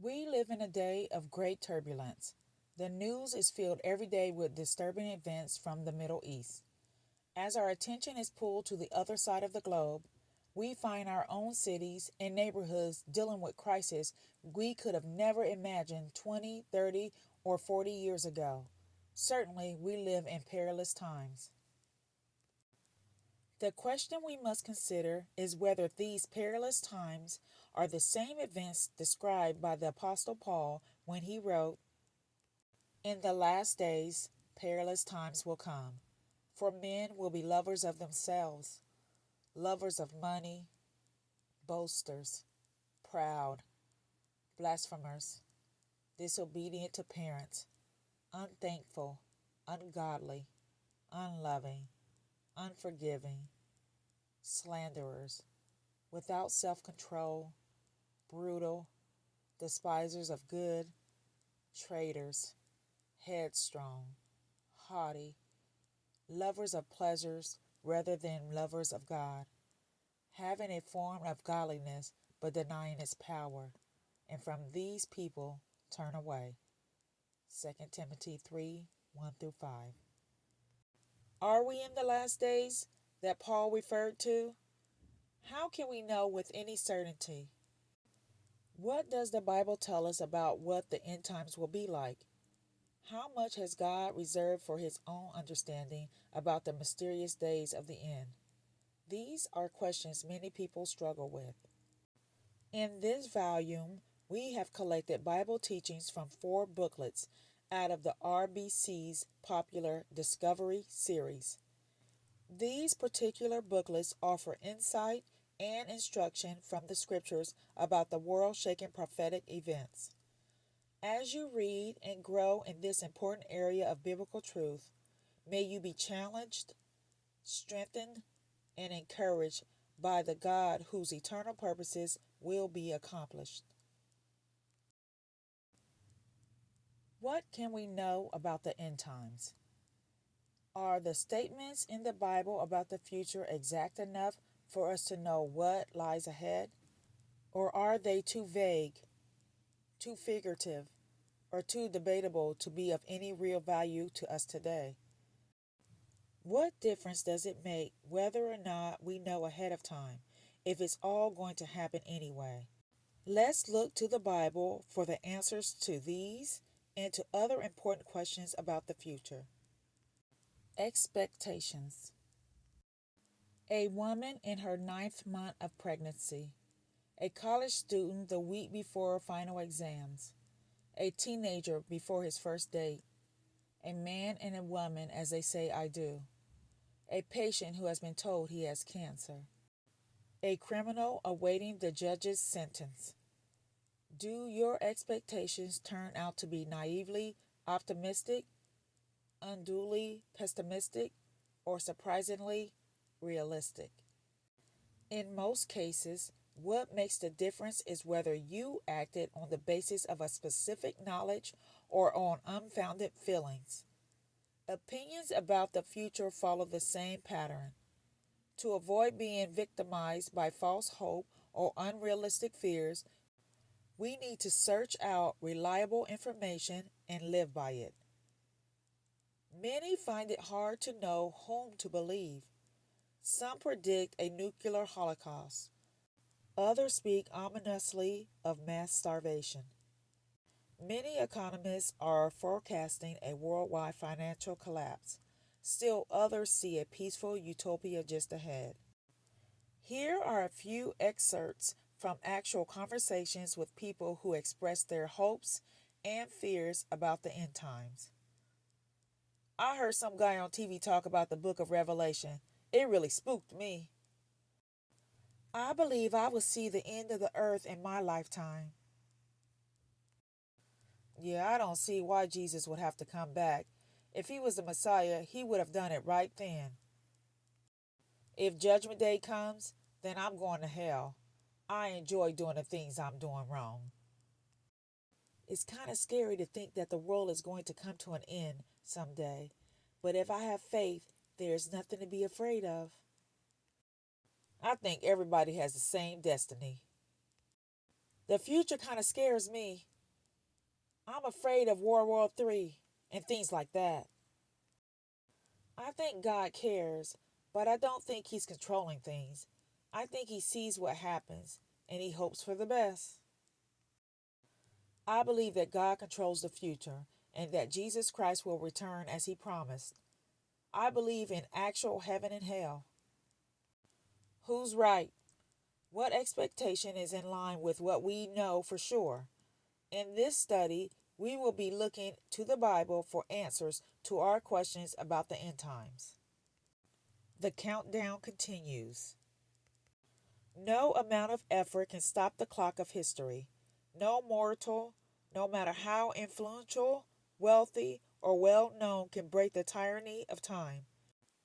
We live in a day of great turbulence. The news is filled every day with disturbing events from the Middle East. As our attention is pulled to the other side of the globe, we find our own cities and neighborhoods dealing with crises we could have never imagined 20, 30, or 40 years ago. Certainly, we live in perilous times. The question we must consider is whether these perilous times are the same events described by the Apostle Paul when he wrote, "In the last days, perilous times will come, for men will be lovers of themselves, lovers of money, boasters, proud, blasphemers, disobedient to parents, unthankful, ungodly, unloving, unforgiving, slanderers, without self control, brutal, despisers of good, traitors, headstrong, haughty, lovers of pleasures rather than lovers of God, having a form of godliness but denying its power, and from these people turn away." 2 Timothy 3 1 through 5. Are we in the last days that Paul referred to? How can we know with any certainty? What does the Bible tell us about what the end times will be like? How much has God reserved for his own understanding about the mysterious days of the end? These are questions many people struggle with. In this volume, we have collected Bible teachings from 4 booklets out of the RBC's popular Discovery series. These particular booklets offer insight and instruction from the scriptures about the world shaking prophetic events. As you read and grow in this important area of biblical truth, may you be challenged, strengthened, and encouraged by the God whose eternal purposes will be accomplished. What can we know about the end times? Are the statements in the Bible about the future exact enough for us to know what lies ahead? Or are they too vague, too figurative, or too debatable to be of any real value to us today? What difference does it make whether or not we know ahead of time if it's all going to happen anyway? Let's look to the Bible for the answers to these and to other important questions about the future. Expectations. A woman in her ninth month of pregnancy, a college student the week before final exams, a teenager before his first date, a man and a woman as they say I do, a patient who has been told he has cancer, a criminal awaiting the judge's sentence. Do your expectations turn out to be naively optimistic, unduly pessimistic, or surprisingly realistic? In most cases, what makes the difference is whether you acted on the basis of a specific knowledge or on unfounded feelings. Opinions about the future follow the same pattern. To avoid being victimized by false hope or unrealistic fears, we need to search out reliable information and live by it. Many find it hard to know whom to believe. Some predict a nuclear holocaust. Others speak ominously of mass starvation. Many economists are forecasting a worldwide financial collapse. Still others see a peaceful utopia just ahead. Here are a few excerpts from actual conversations with people who expressed their hopes and fears about the end times. I heard some guy on TV talk about the book of Revelation. It really spooked me. I believe I will see the end of the earth in my lifetime. Yeah, I don't see why Jesus would have to come back. If he was the Messiah, he would have done it right then. If Judgment Day comes, then I'm going to hell. I enjoy doing the things I'm doing wrong. It's kind of scary to think that the world is going to come to an end someday. But if I have faith, there's nothing to be afraid of. I think everybody has the same destiny. The future kind of scares me. I'm afraid of World War III and things like that. I think God cares, but I don't think He's controlling things. I think He sees what happens and He hopes for the best. I believe that God controls the future and that Jesus Christ will return as He promised. I believe in actual heaven and hell. Who's right? What expectation is in line with what we know for sure? In this study, we will be looking to the Bible for answers to our questions about the end times. The countdown continues. No amount of effort can stop the clock of history. No mortal, no matter how influential, wealthy, or well known, can break the tyranny of time.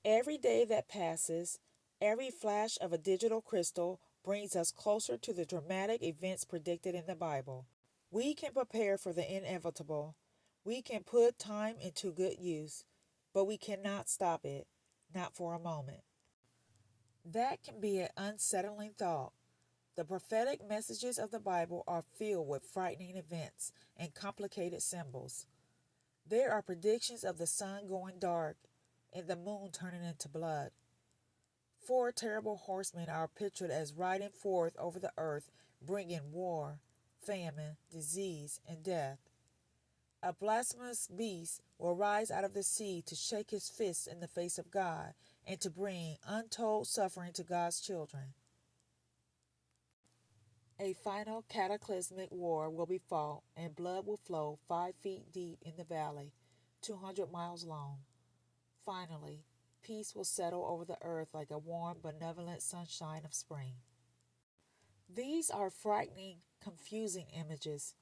Every day that passes, every flash of a digital crystal brings us closer to the dramatic events predicted in the Bible. We can prepare for the inevitable. We can put time into good use, but we cannot stop it, not for a moment. That can be an unsettling thought. The prophetic messages of the Bible are filled with frightening events and complicated symbols. There are predictions of the sun going dark and the moon turning into blood. Four terrible horsemen are pictured as riding forth over the earth, bringing war, famine, disease, and death. A blasphemous beast will rise out of the sea to shake his fists in the face of God and to bring untold suffering to God's children. A final cataclysmic war will be fought, and blood will flow 5 feet deep in the valley, 200 miles long. Finally, peace will settle over the earth like a warm, benevolent sunshine of spring. These are frightening, confusing images,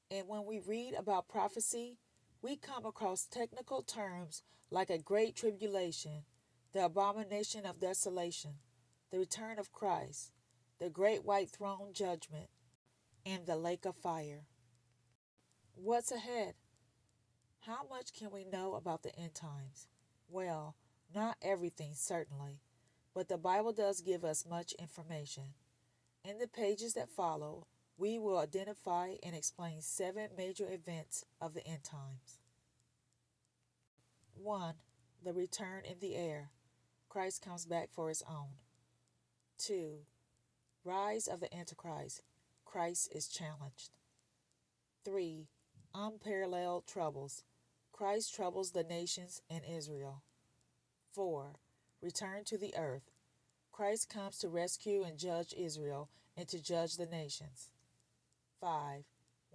and when we read about prophecy, we come across technical terms like a great tribulation, the abomination of desolation, the return of Christ, the great white throne judgment, and the lake of fire. What's ahead? How much can we know about the end times? Well, not everything, certainly, but the Bible does give us much information. In the pages that follow, we will identify and explain 7 major events of the end times. 1. The return in the air. Christ comes back for his own. 2. Rise of the Antichrist. Christ is challenged. 3. Unparalleled troubles. Christ troubles the nations and Israel. 4. Return to the earth. Christ comes to rescue and judge Israel and to judge the nations. 5.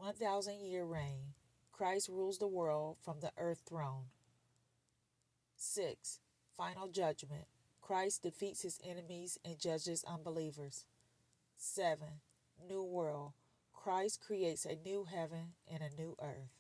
1,000-year reign. Christ rules the world from the earth throne. 6. Final judgment. Christ defeats his enemies and judges unbelievers. 7. New world. Christ creates a new heaven and a new earth.